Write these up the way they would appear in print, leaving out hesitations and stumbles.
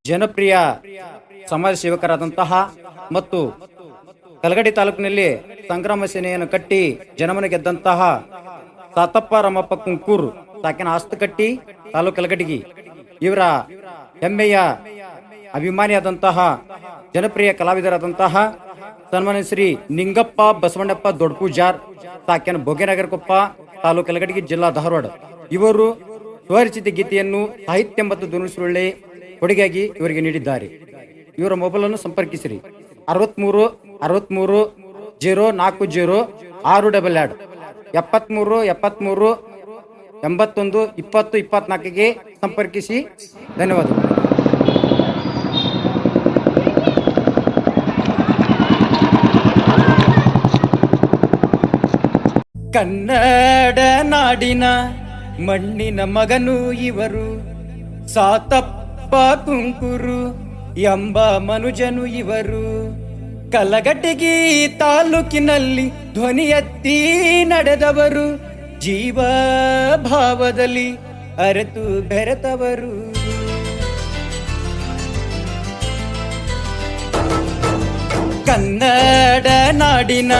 ಜನಪ್ರಿಯ ಸಮಾಜ ಸೇವಕರಾದಂತಹ ಮತ್ತು ಕಲಗಡಿ ತಾಲೂಕಿನಲ್ಲಿ ಸಂಗ್ರಾಮ ಸೇನೆಯನ್ನು ಕಟ್ಟಿ ಜನಮನ ಗೆದ್ದಂತಹ ಸಾತಪ್ಪ ರಾಮಪ್ಪ ಕುಂಕೂರ್ ಸಾಕಿನ ಆಸ್ತಕಟ್ಟಿ ತಾಲೂಕು ಕಲಗಡಿಗಿ ಇವರ ಹೆಮ್ಮೆಯ ಅಭಿಮಾನಿಯಾದಂತಹ ಜನಪ್ರಿಯ ಕಲಾವಿದರಾದಂತಹ ಸನ್ಮಾನ್ಯ ಶ್ರೀ ನಿಂಗಪ್ಪ ಬಸವಣ್ಣಪ್ಪ ದೊಡ್ಡಪೂಜಾರ್ ಸಾಕಿನ ಭೋಗನಗರಕೊಪ್ಪ ತಾಲೂಕು ಕಲಗಡಿಗಿ ಜಿಲ್ಲಾ ಧಾರವಾಡ ಇವರು ಸ್ವರಚಿತ ಗೀತೆಯನ್ನು ಸಾಹಿತ್ಯ ಮತ್ತು ಧ್ವನಿಸುಳ್ಳೆ ಕೊಡುಗೆಯಾಗಿ ಇವರಿಗೆ ನೀಡಿದ್ದಾರೆ. ಇವರ ಮೊಬೈಲ್ ಅನ್ನು ಸಂಪರ್ಕಿಸಿರಿ 63 040 622 73 81 20 24ಗೆ ಸಂಪರ್ಕಿಸಿ. ಧನ್ಯವಾದಗಳು. ಕನ್ನಡ ನಾಡಿನ ಮಣ್ಣಿನ ಮಗನು ಇವರು, ಸಾತಪ್ಪ ಕುಂಕೂರು ಎಂಬ ಮನುಜನು ಇವರು. ಕಲಘಟಗಿ ತಾಲೂಕಿನಲ್ಲಿ ಧ್ವನಿ ಎತ್ತಿ ನಡೆದವರು, ಜೀವ ಭಾವದಲ್ಲಿ ಅರೆತು ಬೆರೆತವರು. ಕನ್ನಡ ನಾಡಿನ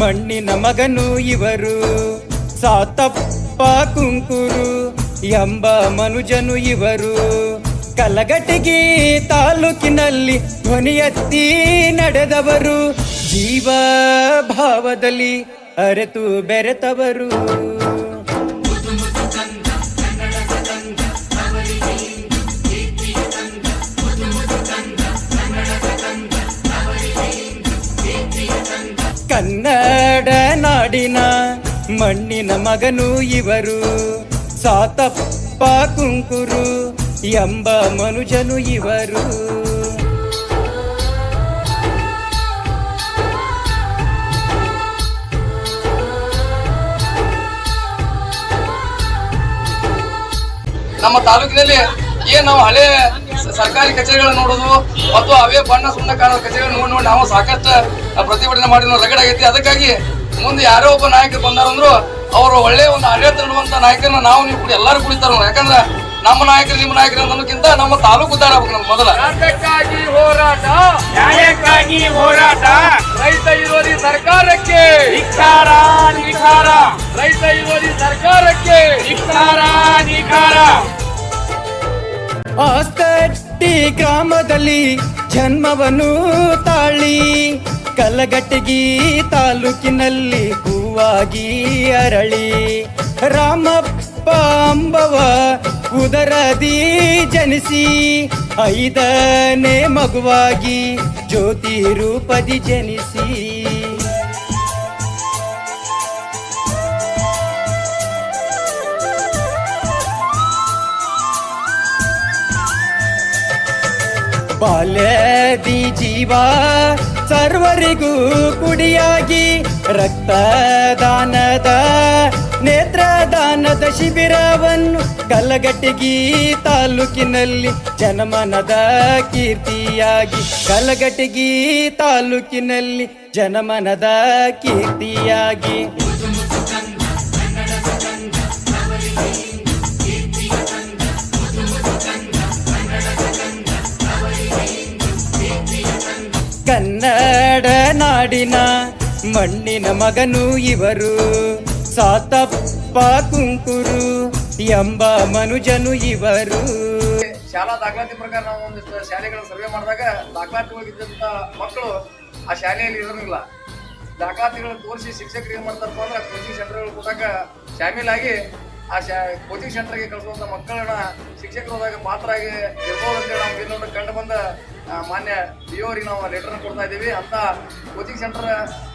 ಮಣ್ಣಿನ ಮಗನು ಇವರು, ಸಾತಪ್ಪ ಕುಂಕೂರು ಎಂಬ ಮನುಜನು ಇವರು. ಕಲಘಟಗಿ ತಾಲೂಕಿನಲ್ಲಿ ಧ್ವನಿ ಎತ್ತಿ ನಡೆದವರು, ಜೀವ ಭಾವದಲ್ಲಿ ಅರೆತು ಬೆರೆತವರು. ಕನ್ನಡ ನಾಡಿನ ಮಣ್ಣಿನ ಮಗನು ಇವರು, ಸಾತಪ್ಪ ಕುಂಕೂರು ಎಂಬ ಮನುಜನು ಇವರು. ನಮ್ಮ ತಾಲೂಕಿನಲ್ಲಿ ನಾವು ಹಳೆ ಸರ್ಕಾರಿ ಕಚೇರಿಗಳನ್ನು ನೋಡೋದು ಮತ್ತು ಅವೇ ಬಣ್ಣ ಸುಣ್ಣ ಕಾಣೋ ಕಚೇರಿಗಳನ್ನು ನೋಡಿ ನಾವು ಸಾಕಷ್ಟು ಪ್ರತಿಭಟನೆ ಮಾಡಿ ರಗಡಾಗೈತಿ. ಅದಕ್ಕಾಗಿ ಮುಂದೆ ಯಾರೋ ಒಬ್ಬ ನಾಯಕರು ಬಂದಾರಂದ್ರು ಅವರು ಒಳ್ಳೆ ಒಂದು ಆಡಳಿತ ನೀಡುವಂತ ನಾಯಕರನ್ನ ನಾವು ನೀವು ಕೂಡ ಎಲ್ಲರೂ ಕುಡಿತಾರ. ಯಾಕಂದ್ರೆ ನಮ್ಮ ನಾಯಕರು ನಿಮ್ಮ ನಾಯಕರು ಅನ್ನೋದಕ್ಕಿಂತ ನಮ್ಮ ತಾಲೂಕು ಉದ್ದಾರ ಆಗ್ಬೇಕು. ನಮ್ಮ ಮೊದಲ ನ್ಯಾಯಕ್ಕಾಗಿ ಹೋರಾಟ, ರೈತ ವಿರೋಧಿ ಸರ್ಕಾರಕ್ಕೆ ಧಿಕ್ಕಾರ, ಧಿಕ್ಕಾರ, ರೈತ ವಿರೋಧಿ ಸರ್ಕಾರಕ್ಕೆ ಧಿಕ್ಕಾರ, ಧಿಕ್ಕಾರ. ಆಸ್ತಟ್ಟಿ ಗ್ರಾಮದಲ್ಲಿ ಜನ್ಮವನ್ನು ತಾಳಿ, ಕಲಘಟಗಿ ತಾಲೂಕಿನಲ್ಲಿ ಹೂವಾಗಿ ಅರಳಿ, ರಾಮಪ್ಪ ಅಂಬವ ಉದರದಿ ಜನಿಸಿ, 5ನೇ ಮಗುವಾಗಿ ಜ್ಯೋತಿ ರೂಪದಿ ಜನಿಸಿ. ಬಾಲ್ಯದಿ ಜೀವ ಸರ್ವರಿಗೂ ಕುಡಿಯಾಗಿ, ರಕ್ತದಾನದ ನೇತ್ರದಾನದ ಶಿಬಿರವನ್ನು ಕಲಘಟಗಿ ತಾಲೂಕಿನಲ್ಲಿ ಜನಮನದ ಕೀರ್ತಿಯಾಗಿ, ಕಲಘಟಗಿ ತಾಲೂಕಿನಲ್ಲಿ ಜನಮನದ ಕೀರ್ತಿಯಾಗಿ. ಕನ್ನಡ ನಾಡಿನ ಮಣ್ಣಿನ ಮಗನು ಇವರು, ಸಾತಪ್ಪ ಕುಂಕೂರು ಎಂಬ ಮನುಜನು ಇವರು. ಶಾಲಾ ದಾಖಲಾತಿ ಪ್ರಕಾರ ನಾವು ಒಂದಿಷ್ಟು ಶಾಲೆಗಳ ಸರ್ವೆ ಮಾಡಿದಾಗ ದಾಖಲಾತಿ ಹೋಗಿದ್ದಂತ ಮಕ್ಕಳು ಆ ಶಾಲೆಯಲ್ಲಿ ಇರೋದಿಲ್ಲ. ದಾಖಲಾತಿಗಳನ್ನು ತೋರಿಸಿ ಶಿಕ್ಷಕರು ಏನ್ ಮಾಡ್ತಾರಪ್ಪ ಅಂದ್ರೆ ಕೋಚಿಂಗ್ ಸೆಂಟರ್ಗಳು ಕೊಟ್ಟಾಗ ಶಾಮೀಲಾಗಿ ಆ ಕೋಚಿಂಗ್ ಸೆಂಟರ್ಗೆ ಕಳಿಸುವಂತ ಮಕ್ಕಳನ್ನ ಶಿಕ್ಷಕರು ಹೋದಾಗ ಪಾತ್ರ ಆಗಿ ಇರ್ಬೋದು ಅಂತೇಳಿ ನಾವು ಇನ್ನೊಂದು ಕಂಡು ಬಂದ ಮಾನ್ಯ ಡಿಒ ಅವರಿಗೆ ನಾವು ಲೆಟರ್ ಕೊಡ್ತಾ ಇದ್ದೀವಿ. ಅಂತ ಕೋಚಿಂಗ್ ಸೆಂಟರ್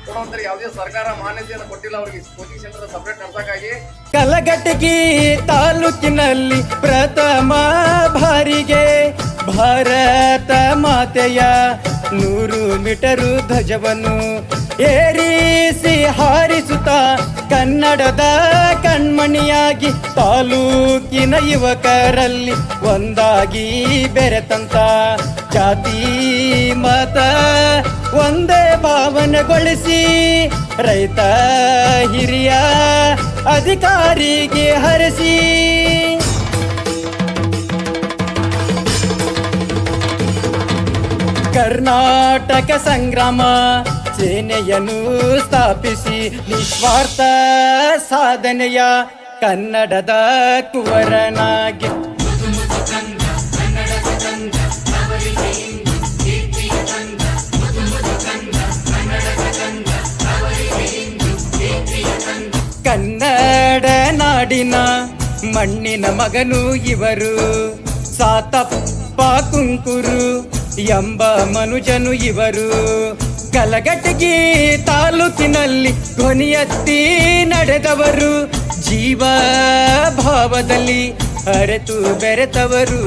ಕೊಡುವಂತರಿಗೆ ಯಾವುದೇ ಸರ್ಕಾರ ಮಾನ್ಯತೆಯನ್ನು ಕೊಟ್ಟಿಲ್ಲ. ಅವರಿಗೆ ಕೋಚಿಂಗ್ ಸೆಂಟರ್ ಸಪರೇಟ್ ನಡೆಸಕ್ಕಾಗಿ ಕಲಘಟಗಿ ತಾಲೂಕಿನಲ್ಲಿ ಪ್ರಥಮ ಬಾರಿಗೆ ಭಾರತ ಮಾತೆಯ 100 ಮೀಟರು ಧ್ವಜವನ್ನು ಏರಿಸಿ ಹಾರಿಸುತ್ತ ಕನ್ನಡದ ಕಣ್ಮಣಿಯಾಗಿ ತಾಲೂಕಿನ ಯುವಕರಲ್ಲಿ ಒಂದಾಗಿ ಬೆರೆತಂತ ಜಾತಿ ಮತ ಒಂದೇ ಭಾವನೆಗೊಳಿಸಿ ರೈತ ಹಿರಿಯ ಅಧಿಕಾರಿಗೆ ಹರಿಸಿ ಕರ್ನಾಟಕ ಸಂಗ್ರಾಮ ಸೇನೆಯನ್ನು ಸ್ಥಾಪಿಸಿ ನಿಸ್ವಾರ್ಥ ಸಾಧನೆಯ ಕನ್ನಡದ ಕುವರನಾಗಿ ಕನ್ನಡ ನಾಡಿನ ಮಣ್ಣಿನ ಮಗನು ಇವರು, ಸಾತಪ್ಪ ಕುಂಕುರು ಎಂಬ ಮನುಜನು ಇವರು. ಕಲಘಟಗಿ ತಾಲೂಕಿನಲ್ಲಿ ಧ್ವನಿಯತ್ತಿ ನಡೆದವರು, ಜೀವ ಭಾವದಲ್ಲಿ ಅರೆತು ಬೆರೆತವರು.